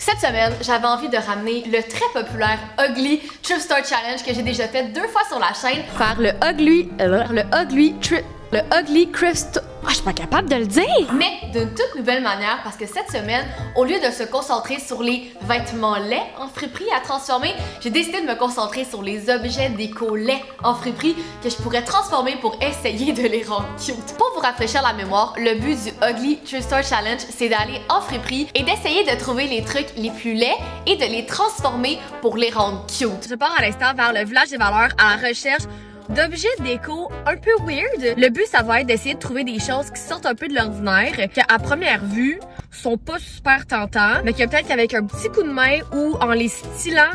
Cette semaine, j'avais envie de ramener le très populaire Ugly Thrift Store Challenge que j'ai déjà fait 2 fois sur la chaîne. Faire le Ugly Thrift Store. Ah, je suis pas capable de le dire! Mais d'une toute nouvelle manière, parce que cette semaine, au lieu de se concentrer sur les vêtements laids en friperie à transformer, j'ai décidé de me concentrer sur les objets déco laids en friperie que je pourrais transformer pour essayer de les rendre cute. Pour vous rafraîchir la mémoire, le but du Ugly Thrift Store Challenge, c'est d'aller en friperie et d'essayer de trouver les trucs les plus laids et de les transformer pour les rendre cute. Je pars à l'instant vers le village des valeurs à la recherche d'objets déco un peu weird. Le but, ça va être d'essayer de trouver des choses qui sortent un peu de l'ordinaire, qu'à première vue, sont pas super tentants, mais que peut-être qu'avec un petit coup de main ou en les stylant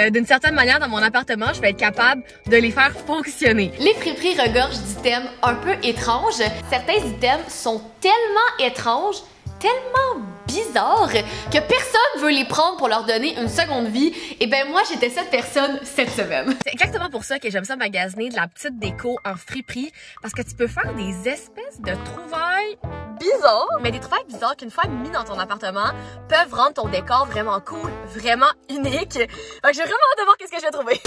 d'une certaine manière dans mon appartement, je vais être capable de les faire fonctionner. Les friperies regorgent d'items un peu étranges. Certains items sont tellement étranges, tellement bizarres que personne veut les prendre pour leur donner une seconde vie. Et ben moi, j'étais cette personne cette semaine. C'est exactement pour ça que j'aime ça magasiner de la petite déco en friperie, parce que tu peux faire des espèces de trouvailles bizarres, mais des trouvailles bizarres qu'une fois mis dans ton appartement peuvent rendre ton décor vraiment cool, vraiment unique. Donc j'ai vraiment hâte de voir qu'est-ce que je vais trouver.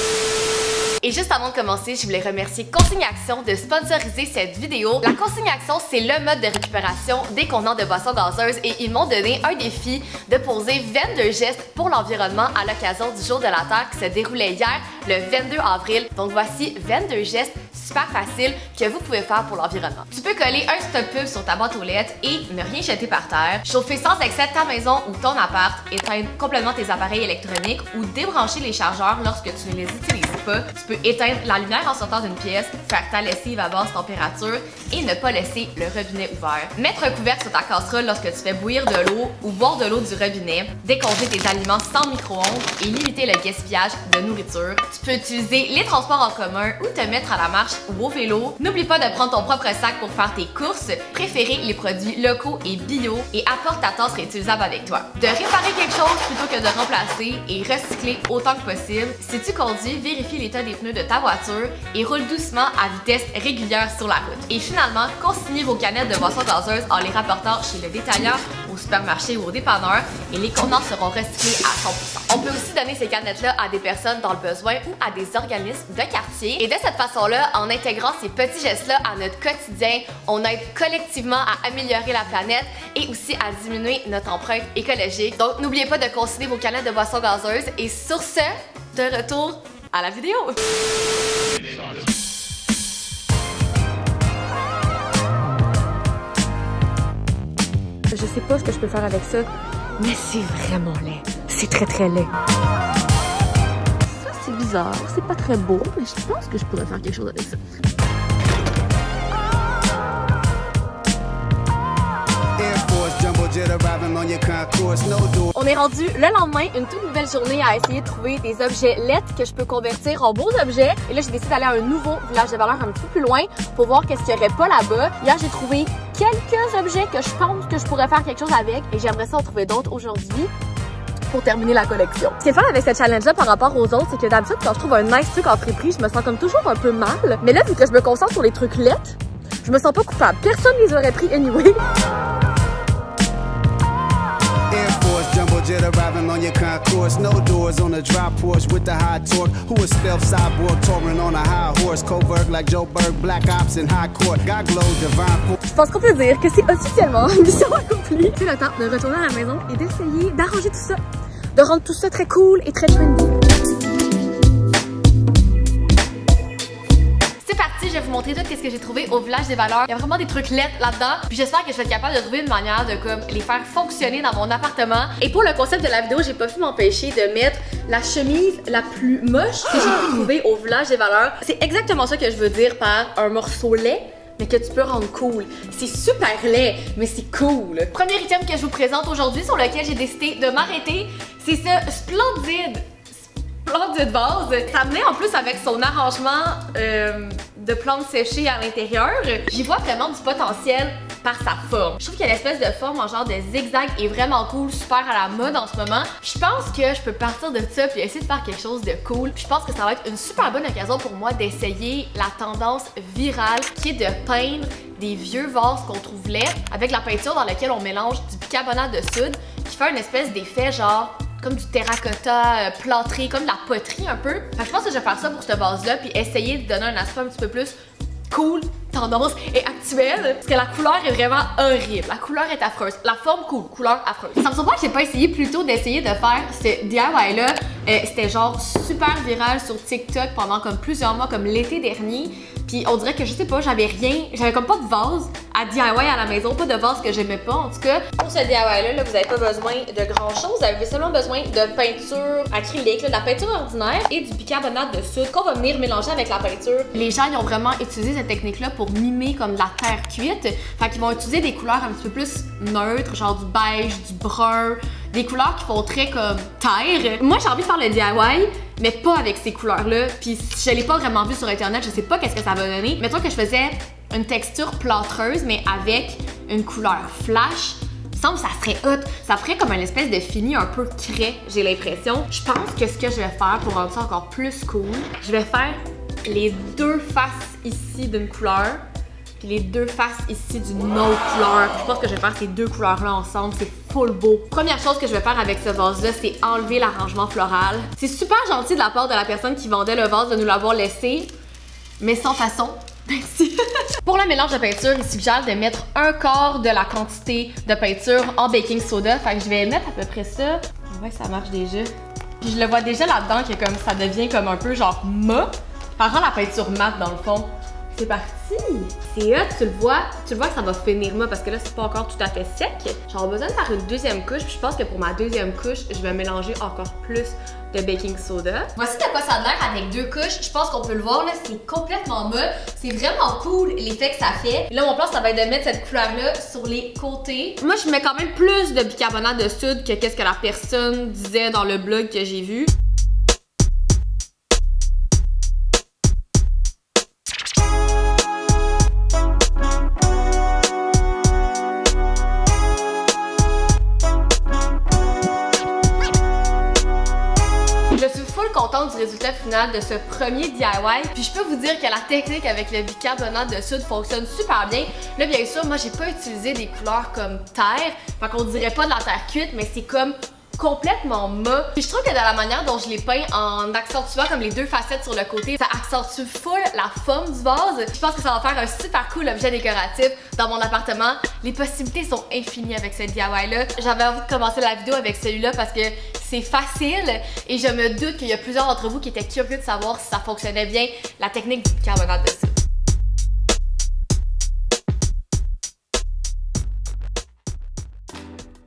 Et juste avant de commencer, je voulais remercier Consigne Action de sponsoriser cette vidéo. La Consigne Action, c'est le mode de récupération des contenants de boissons gazeuses et ils m'ont donné un défi de poser 22 gestes pour l'environnement à l'occasion du Jour de la Terre qui se déroulait hier, le 22 avril. Donc voici 22 gestes super faciles que vous pouvez faire pour l'environnement. Tu peux coller un stop pub sur ta boîte aux lettres et ne rien jeter par terre, chauffer sans excès ta maison ou ton appart, éteindre complètement tes appareils électroniques ou débrancher les chargeurs lorsque tu ne les utilises pas. Tu peux éteindre la lumière en sortant d'une pièce, faire ta lessive à basse température et ne pas laisser le robinet ouvert. Mettre un couvercle sur ta casserole lorsque tu fais bouillir de l'eau ou boire de l'eau du robinet, décongeler tes aliments sans micro-ondes et limiter le gaspillage de nourriture. Tu peux utiliser les transports en commun ou te mettre à la marche ou au vélo. N'oublie pas de prendre ton propre sac pour faire tes courses, préférer les produits locaux et bio et apporte ta tasse réutilisable avec toi. De réparer quelque chose plutôt que de remplacer et recycler autant que possible. Si tu conduis, vérifie l'état des pneus de ta voiture et roule doucement à vitesse régulière sur la route. Et finalement, consignez vos canettes de boissons gazeuses en les rapportant chez le détaillant, au supermarché ou au dépanneur et les contenants seront recyclés à 100%. On peut aussi donner ces canettes-là à des personnes dans le besoin ou à des organismes de quartier. Et de cette façon-là, en intégrant ces petits gestes-là à notre quotidien, on aide collectivement à améliorer la planète et aussi à diminuer notre empreinte écologique. Donc n'oubliez pas de consigner vos canettes de boissons gazeuses et sur ce, de retour à la vidéo. Je sais pas ce que je peux faire avec ça, mais c'est vraiment laid. C'est très très laid. Ça c'est bizarre, c'est pas très beau, mais je pense que je pourrais faire quelque chose avec ça. On est rendu le lendemain, une toute nouvelle journée à essayer de trouver des objets lettres que je peux convertir en beaux objets. Et là, j'ai décidé d'aller à un nouveau village de valeurs un petit peu plus loin pour voir qu'est-ce qu'il n'y aurait pas là-bas. Hier, j'ai trouvé quelques objets que je pense que je pourrais faire quelque chose avec et j'aimerais ça en trouver d'autres aujourd'hui pour terminer la collection. Ce qui est fun avec cette challenge-là par rapport aux autres, c'est que d'habitude, quand je trouve un nice truc en friperie, je me sens comme toujours un peu mal. Mais là, vu que je me concentre sur les trucs lettres, je me sens pas coupable. Personne les aurait pris anyway. Jet arriving on your concourse, no doors on a dry porch with the high torque. Who is stealth cyborg touring on a high horse? Covert like Joe Berg, black ops in high court. Got glow divine. Je pense qu'on peut dire que c'est officiellement mission accomplie. C'est le temps de retourner à la maison et d'essayer d'arranger tout ça, de rendre tout ça très cool et très trendy. Je vais vous montrer tout ce que j'ai trouvé au village des valeurs. Il y a vraiment des trucs lettres là-dedans. Puis j'espère que je vais être capable de trouver une manière de comme les faire fonctionner dans mon appartement. Et pour le concept de la vidéo, j'ai pas pu m'empêcher de mettre la chemise la plus moche que j'ai pu trouver au village des valeurs. C'est exactement ça que je veux dire par un morceau laid, mais que tu peux rendre cool. C'est super laid, mais c'est cool. Premier item que je vous présente aujourd'hui sur lequel j'ai décidé de m'arrêter, c'est ce splendide vase. Ça venait en plus avec son arrangement de plantes séchées à l'intérieur. J'y vois vraiment du potentiel par sa forme. Je trouve qu'il y a l'espèce de forme en genre de zigzag est vraiment cool, super à la mode en ce moment. Je pense que je peux partir de ça puis essayer de faire quelque chose de cool. Puis je pense que ça va être une super bonne occasion pour moi d'essayer la tendance virale qui est de peindre des vieux vases qu'on trouve laids avec la peinture dans laquelle on mélange du bicarbonate de soude qui fait une espèce d'effet genre comme du terracotta plâtré, comme de la poterie un peu. Fait que je pense que je vais faire ça pour ce vase-là, puis essayer de donner un aspect un petit peu plus cool, tendance et actuelle, parce que la couleur est vraiment horrible. La couleur est affreuse. La forme cool, couleur affreuse. Ça me surprend que j'ai pas essayé plus tôt d'essayer de faire ce DIY là. C'était genre super viral sur TikTok pendant comme plusieurs mois, comme l'été dernier. Puis on dirait que je sais pas, j'avais comme pas de vase à DIY à la maison, pas de vase que j'aimais pas en tout cas. Pour ce DIY là, vous avez pas besoin de grand chose, vous avez seulement besoin de peinture acrylique, là, de la peinture ordinaire et du bicarbonate de soude qu'on va venir mélanger avec la peinture. Les gens ils ont vraiment utilisé cette technique là pour mimer comme de la terre cuite. Fait qu'ils vont utiliser des couleurs un petit peu plus neutres, genre du beige, du brun, des couleurs qui font très comme terre. Moi j'ai envie de faire le DIY, mais pas avec ces couleurs-là. Puis je l'ai pas vraiment vu sur internet, je sais pas qu'est-ce que ça va donner. Mettons que je faisais une texture plâtreuse, mais avec une couleur flash. Il me semble que ça serait hot. Ça ferait comme une espèce de fini un peu craie, j'ai l'impression. Je pense que ce que je vais faire pour rendre ça encore plus cool, je vais faire les deux faces ici d'une couleur, puis les deux faces ici d'une autre couleur. Je pense que je vais faire ces deux couleurs-là ensemble. C'est full beau. Première chose que je vais faire avec ce vase-là, c'est enlever l'arrangement floral. C'est super gentil de la part de la personne qui vendait le vase de nous l'avoir laissé, mais sans façon. Merci. Pour le mélange de peinture, il suggère de mettre un quart de la quantité de peinture en baking soda. Fait que je vais mettre à peu près ça. On voit que ça marche déjà. Puis je le vois déjà là-dedans que comme ça devient comme un peu genre mat. Par contre, la peinture mate dans le fond. C'est parti! C'est hot, tu le vois que ça va finir mat parce que là c'est pas encore tout à fait sec. J'aurai besoin de faire une deuxième couche, puis je pense que pour ma deuxième couche, je vais mélanger encore plus de baking soda. Voici de quoi ça a l'air avec deux couches. Je pense qu'on peut le voir là, c'est complètement mat. C'est vraiment cool l'effet que ça fait. Là mon plan ça va être de mettre cette couleur là sur les côtés. Moi je mets quand même plus de bicarbonate de soude que qu'est-ce que la personne disait dans le blog que j'ai vu. Contente du résultat final de ce premier DIY. Puis je peux vous dire que la technique avec le bicarbonate de soude fonctionne super bien. Là bien sûr, moi j'ai pas utilisé des couleurs comme terre, fait qu'on dirait pas de la terre cuite, mais c'est comme complètement mat. Puis je trouve que de la manière dont je l'ai peint en accentuant comme les deux facettes sur le côté, ça accentue full la forme du vase. Je pense que ça va faire un super cool objet décoratif dans mon appartement. Les possibilités sont infinies avec ce DIY là. J'avais envie de commencer la vidéo avec celui-là parce que c'est facile et je me doute qu'il y a plusieurs d'entre vous qui étaient curieux de savoir si ça fonctionnait bien, la technique du bicarbonate de soude.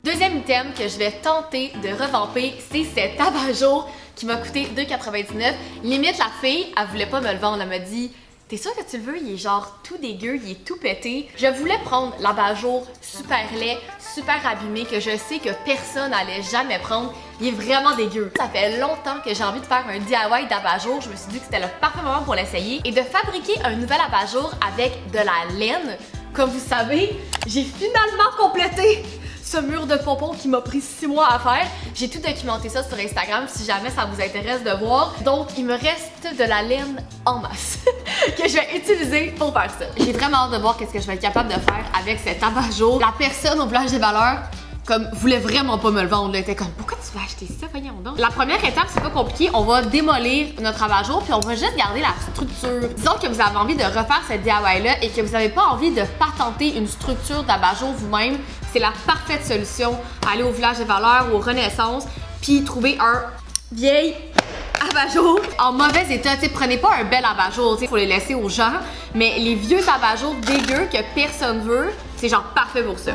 Deuxième item que je vais tenter de revamper, c'est cet abat-jour qui m'a coûté 2,99 $. Limite la fille, elle voulait pas me le vendre, elle m'a dit « T'es sûr que tu le veux? Il est genre tout dégueu, il est tout pété. » Je voulais prendre l'abat-jour super laid, super abîmé, que je sais que personne n'allait jamais prendre. Il est vraiment dégueu. Ça fait longtemps que j'ai envie de faire un DIY d'abat-jour. Je me suis dit que c'était le parfait moment pour l'essayer et de fabriquer un nouvel abat-jour avec de la laine. Comme vous savez, j'ai finalement complété ce mur de pompons qui m'a pris 6 mois à faire. J'ai tout documenté ça sur Instagram si jamais ça vous intéresse de voir. Donc, il me reste de la laine en masse que je vais utiliser pour faire ça. J'ai vraiment hâte de voir qu'est-ce que je vais être capable de faire avec cet abat-jour. La personne au village des valeurs comme voulait vraiment pas me le vendre. Elle était comme pourquoi tu vas acheter ça, voyons donc. La première étape, c'est pas compliqué, on va démolir notre abat-jour puis on va juste garder la structure. Disons que vous avez envie de refaire cette DIY là et que vous n'avez pas envie de patenter une structure d'abat-jour vous-même, c'est la parfaite solution. Aller au village des valeurs ou au Renaissance puis trouver un vieil abat-jour en mauvais état. T'sais, prenez pas un bel abat-jour, faut les laisser aux gens, mais les vieux abat-jours dégueux que personne veut, c'est genre parfait pour ça.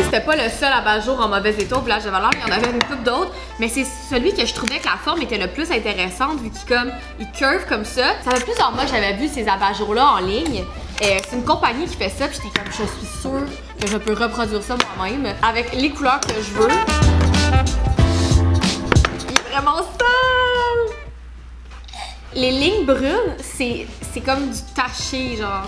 C'était pas le seul abat-jour en mauvais état au village de valeurs, il y en avait une couple d'autres, mais c'est celui que je trouvais que la forme était le plus intéressante vu qu'il curve comme ça. Ça fait plusieurs mois que j'avais vu ces abat-jours-là en ligne. C'est une compagnie qui fait ça, puis j'étais comme, je suis sûre que je peux reproduire ça moi-même avec les couleurs que je veux. Il est vraiment sale! Les lignes brunes, c'est comme du taché, genre.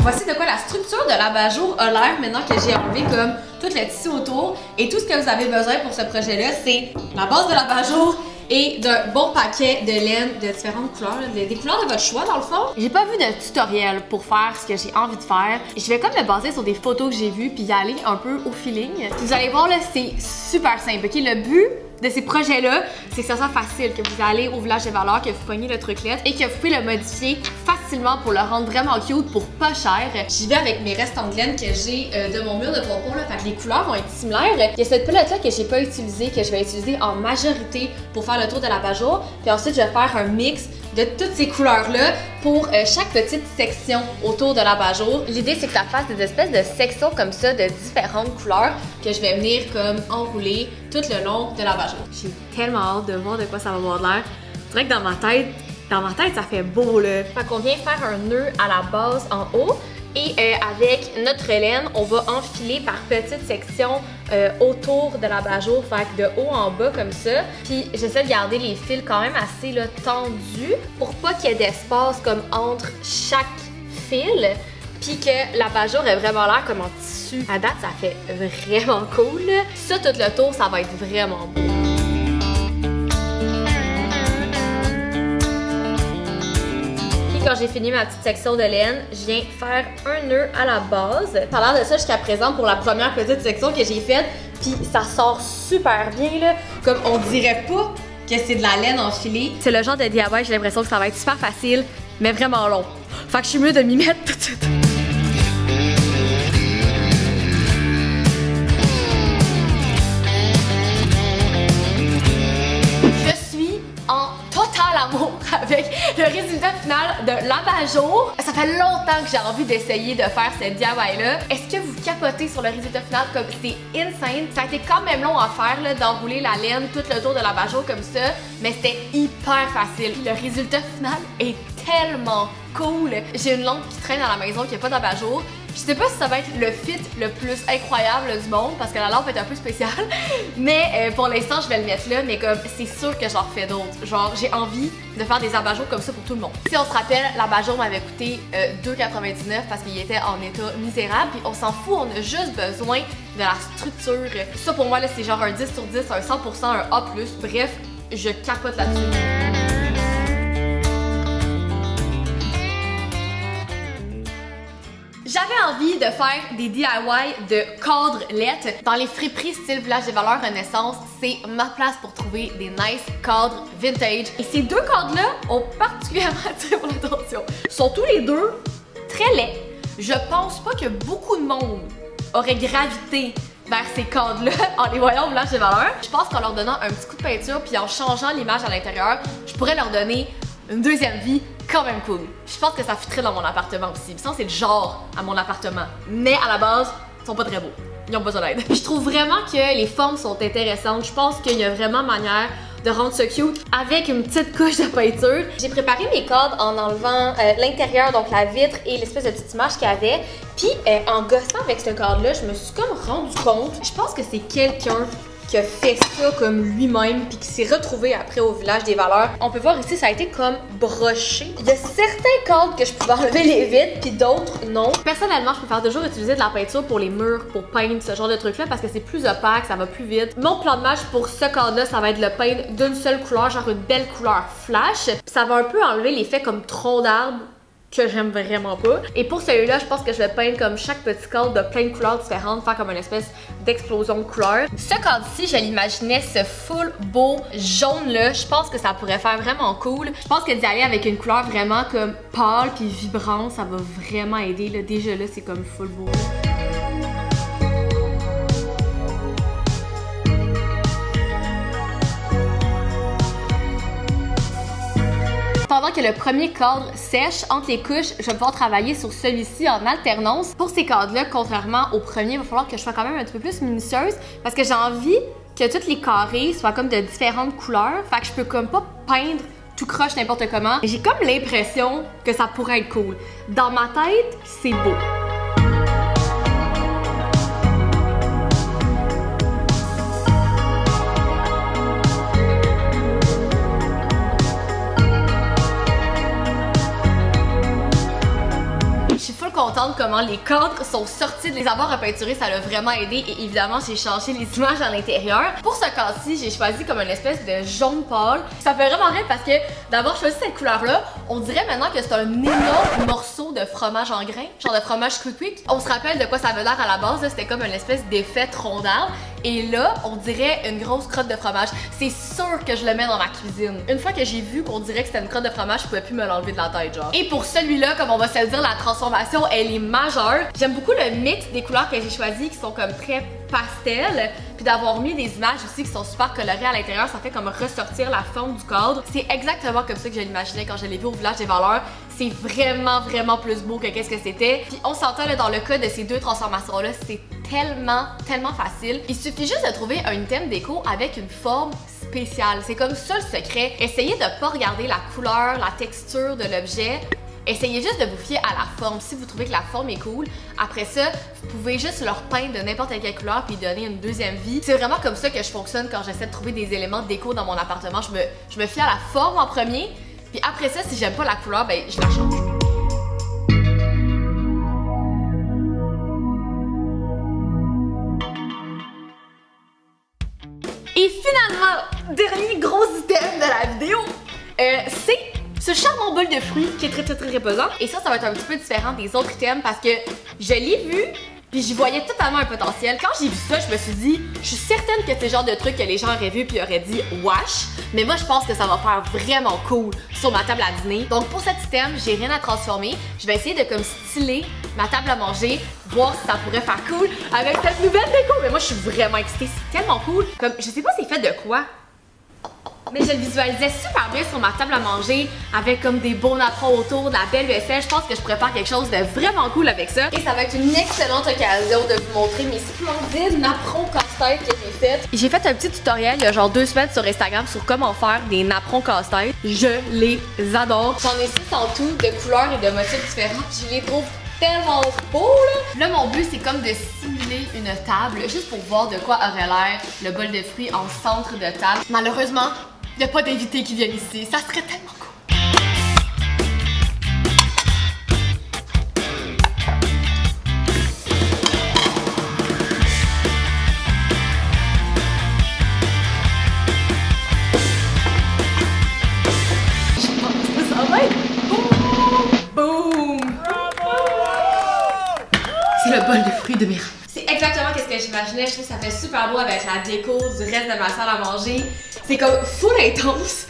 Voici de quoi la structure de l'abat-jour a l'air maintenant que j'ai enlevé comme tout le tissu autour. Et tout ce que vous avez besoin pour ce projet-là, c'est la base de l'abat-jour et d'un bon paquet de laine de différentes couleurs, des couleurs de votre choix dans le fond. J'ai pas vu de tutoriel pour faire ce que j'ai envie de faire. Je vais comme me baser sur des photos que j'ai vues puis y aller un peu au feeling. Vous allez voir là, c'est super simple, ok? Le but de ces projets-là, c'est que ça soit facile, que vous allez au village des valeurs, que vous pognez le truclet et que vous pouvez le modifier facilement pour le rendre vraiment cute pour pas cher. J'y vais avec mes restants de laine que j'ai de mon mur de pompon, là, fait que les couleurs vont être similaires. Il y a cette palette-là que j'ai pas utilisée, que je vais utiliser en majorité pour faire le tour de l'abat-jour. Puis ensuite, je vais faire un mix de toutes ces couleurs-là pour chaque petite section autour de l'abat-jour. L'idée, c'est que ça fasse des espèces de sections comme ça de différentes couleurs que je vais venir comme enrouler tout le long de l'abat-jour. J'ai tellement hâte de voir de quoi ça va avoir l'air. C'est vrai que dans ma tête, ça fait beau là. Fait qu'on vient faire un nœud à la base en haut. Et avec notre laine, on va enfiler par petites sections autour de l'abat-jour, fait que de haut en bas comme ça. Puis j'essaie de garder les fils quand même assez là, tendus pour pas qu'il y ait d'espace comme entre chaque fil. Puis que l'abat-jour ait vraiment l'air comme en tissu. À date, ça fait vraiment cool. Ça, tout le tour, ça va être vraiment beau. Quand j'ai fini ma petite section de laine, je viens faire un nœud à la base. Ça a l'air de ça jusqu'à présent pour la première petite section que j'ai faite. Puis ça sort super bien là. Comme on dirait pas que c'est de la laine enfilée. C'est le genre de DIY, j'ai l'impression que ça va être super facile, mais vraiment long. Fait que je suis mieux de m'y mettre tout de suite. Avec le résultat final de l'abat-jour. Ça fait longtemps que j'ai envie d'essayer de faire cette DIY-là. Est-ce que vous capotez sur le résultat final comme c'est insane? Ça a été quand même long à faire, d'enrouler la laine tout le tour de l'abat-jour comme ça, mais c'était hyper facile. Le résultat final est tellement cool. J'ai une lampe qui traîne à la maison qui n'a pas d'abat-jour. Je sais pas si ça va être le fit le plus incroyable du monde parce que la lampe est un peu spéciale, mais pour l'instant je vais le mettre là, mais comme c'est sûr que j'en refais d'autres. Genre j'ai envie de faire des abat-jours comme ça pour tout le monde. Si on se rappelle, l'abat-jour m'avait coûté 2,99 parce qu'il était en état misérable, puis on s'en fout, on a juste besoin de la structure. Ça pour moi là c'est genre un 10 sur 10, un 100%, un A+, bref, je capote là-dessus. J'avais envie de faire des DIY de cadres-lettes. Dans les friperies style Village des Valeurs Renaissance, c'est ma place pour trouver des nice cadres vintage. Et ces deux cadres-là ont particulièrement attiré mon attention. Ils sont tous les deux très laids. Je pense pas que beaucoup de monde aurait gravité vers ces cadres-là en les voyant au Village des Valeurs. Je pense qu'en leur donnant un petit coup de peinture puis en changeant l'image à l'intérieur, je pourrais leur donner une deuxième vie quand même cool. Je pense que ça fitterait dans mon appartement aussi. Puis sinon, c'est le genre à mon appartement. Mais à la base, ils sont pas très beaux. Ils ont besoin d'aide. Je trouve vraiment que les formes sont intéressantes. Je pense qu'il y a vraiment manière de rendre ça cute avec une petite couche de peinture. J'ai préparé mes cadres en enlevant l'intérieur, donc la vitre et l'espèce de petite image qu'il y avait. Puis en gossant avec ce cadre-là, je me suis comme rendu compte. Je pense que c'est quelqu'un qui a fait ça comme lui-même puis qui s'est retrouvé après au Village des Valeurs. On peut voir ici, ça a été comme broché. Il y a certains cadres que je pouvais enlever les vitres puis d'autres non. Personnellement, je préfère toujours utiliser de la peinture pour les murs, pour peindre ce genre de truc-là parce que c'est plus opaque, ça va plus vite. Mon plan de match pour ce cadre-là, ça va être le peindre d'une seule couleur, genre une belle couleur flash. Ça va un peu enlever l'effet comme tronc d'arbre que j'aime vraiment pas. Et pour celui-là, je pense que je vais peindre comme chaque petit cadre de plein de couleurs différentes, faire comme une espèce d'explosion de couleurs. Ce cadre-ci, je l'imaginais ce full beau jaune-là. Je pense que ça pourrait faire vraiment cool. Je pense que d'y aller avec une couleur vraiment comme pâle puis vibrante, ça va vraiment aider. Là. Déjà là, c'est comme full beau. Pendant que le premier cadre sèche entre les couches, je vais pouvoir travailler sur celui-ci en alternance. Pour ces cadres-là, contrairement au premier, il va falloir que je sois quand même un petit peu plus minutieuse parce que j'ai envie que tous les carrés soient comme de différentes couleurs. Fait que je peux comme pas peindre tout croche n'importe comment. J'ai comme l'impression que ça pourrait être cool. Dans ma tête, c'est beau. contente comment les cadres sont sortis. De les avoir repeinturés, ça l'a vraiment aidé. Et évidemment, j'ai changé les images à l'intérieur. Pour ce cas-ci, j'ai choisi comme une espèce de jaune pâle. Ça fait vraiment rire parce que d'avoir choisi cette couleur-là, on dirait maintenant que c'est un énorme morceau de fromage en grains, genre de fromage quick. On se rappelle de quoi ça avait l'air à la base, c'était comme une espèce d'effet rondelle. Et là, on dirait une grosse crotte de fromage. C'est sûr que je le mets dans ma cuisine. Une fois que j'ai vu qu'on dirait que c'était une crotte de fromage, je pouvais plus me l'enlever de la tête, genre. Et pour celui-là, comme on va se le dire, la transformation, elle est majeure. J'aime beaucoup le mix des couleurs que j'ai choisies, qui sont comme très pastel. Puis d'avoir mis des images aussi qui sont super colorées à l'intérieur, ça fait comme ressortir la forme du cadre. C'est exactement comme ça que je l'imaginais quand je l'ai vu au Village des Valeurs. C'est vraiment, vraiment plus beau que qu'est-ce que c'était. Puis on s'entend là dans le cas de ces deux transformations-là, c'est tellement, tellement facile. Il suffit juste de trouver un item déco avec une forme spéciale. C'est comme ça le secret. Essayez de pas regarder la couleur, la texture de l'objet. Essayez juste de vous fier à la forme. Si vous trouvez que la forme est cool, après ça, vous pouvez juste leur peindre de n'importe quelle couleur puis donner une deuxième vie. C'est vraiment comme ça que je fonctionne quand j'essaie de trouver des éléments de déco dans mon appartement. Je me fie à la forme en premier, puis après ça, si j'aime pas la couleur, ben je la change. Et finalement, dernier gros item de la vidéo, c'est ce charmant bol de fruits qui est très reposant. Et ça va être un petit peu différent des autres items parce que je l'ai vu, puis j'y voyais totalement un potentiel. Quand j'ai vu ça, je me suis dit, je suis certaine que c'est le genre de truc que les gens auraient vu puis auraient dit wesh. Mais moi, je pense que ça va faire vraiment cool sur ma table à dîner. Donc pour cet item, j'ai rien à transformer. Je vais essayer de comme styler ma table à manger, voir si ça pourrait faire cool avec cette nouvelle déco. Mais moi, je suis vraiment excitée, c'est tellement cool. Comme, je sais pas c'est fait de quoi. Mais je le visualisais super bien sur ma table à manger avec comme des beaux napperons autour, de la belle vaisselle. Je pense que je pourrais faire quelque chose de vraiment cool avec ça. Et ça va être une excellente occasion de vous montrer mes splendides napperons casse-tête que j'ai fait. J'ai fait un petit tutoriel il y a genre 2 semaines sur Instagram sur comment faire des napperons casse-tête. Je les adore. J'en ai 6 en tout de couleurs et de motifs différents. Je les trouve tellement beau là! Là mon but c'est comme de simuler une table juste pour voir de quoi aurait l'air le bol de fruits en centre de table. Malheureusement, il n'y a pas d'invités qui viennent ici, ça serait tellement cool! Je pense que ça va être boum! Boum! C'est le bol de fruits de mes rêves. C'est exactement ce que j'imaginais. Je trouve que ça fait super beau avec la déco du reste de ma salle à manger. C'est comme full intense.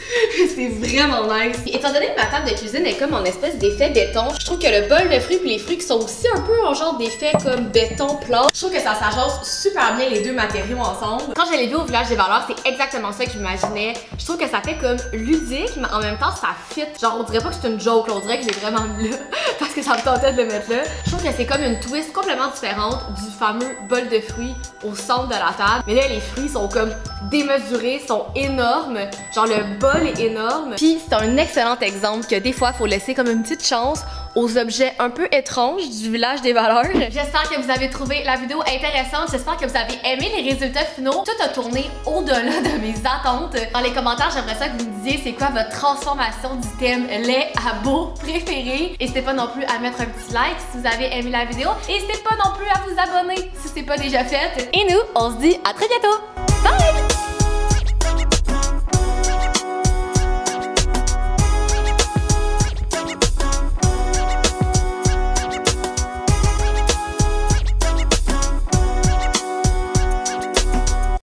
C'est vraiment nice. Et étant donné que ma table de cuisine est comme en espèce d'effet béton, je trouve que le bol de fruits et les fruits qui sont aussi un peu en genre d'effet comme béton plat, je trouve que ça s'agence super bien les deux matériaux ensemble. Quand je l'ai vu au Village des Valeurs, c'est exactement ça que j'imaginais. Je trouve que ça fait comme ludique, mais en même temps ça fit. Genre on dirait pas que c'est une joke, là, on dirait que j'ai vraiment mis là parce que ça me tentait de le mettre là. Je trouve que c'est comme une twist complètement différente du fameux bol de fruits au centre de la table. Mais là les fruits sont comme démesurés, sont énormes. Genre le bol est énorme. Puis c'est un excellent exemple que des fois il faut laisser comme une petite chance aux objets un peu étranges du Village des Valeurs. J'espère que vous avez trouvé la vidéo intéressante. J'espère que vous avez aimé les résultats finaux. Tout a tourné au-delà de mes attentes. Dans les commentaires, j'aimerais ça que vous me disiez c'est quoi votre transformation d'item lait à beau préféré. N'hésitez pas non plus à mettre un petit like si vous avez aimé la vidéo. N'hésitez pas non plus à vous abonner si c'est pas déjà fait. Et nous, on se dit à très bientôt. Bye!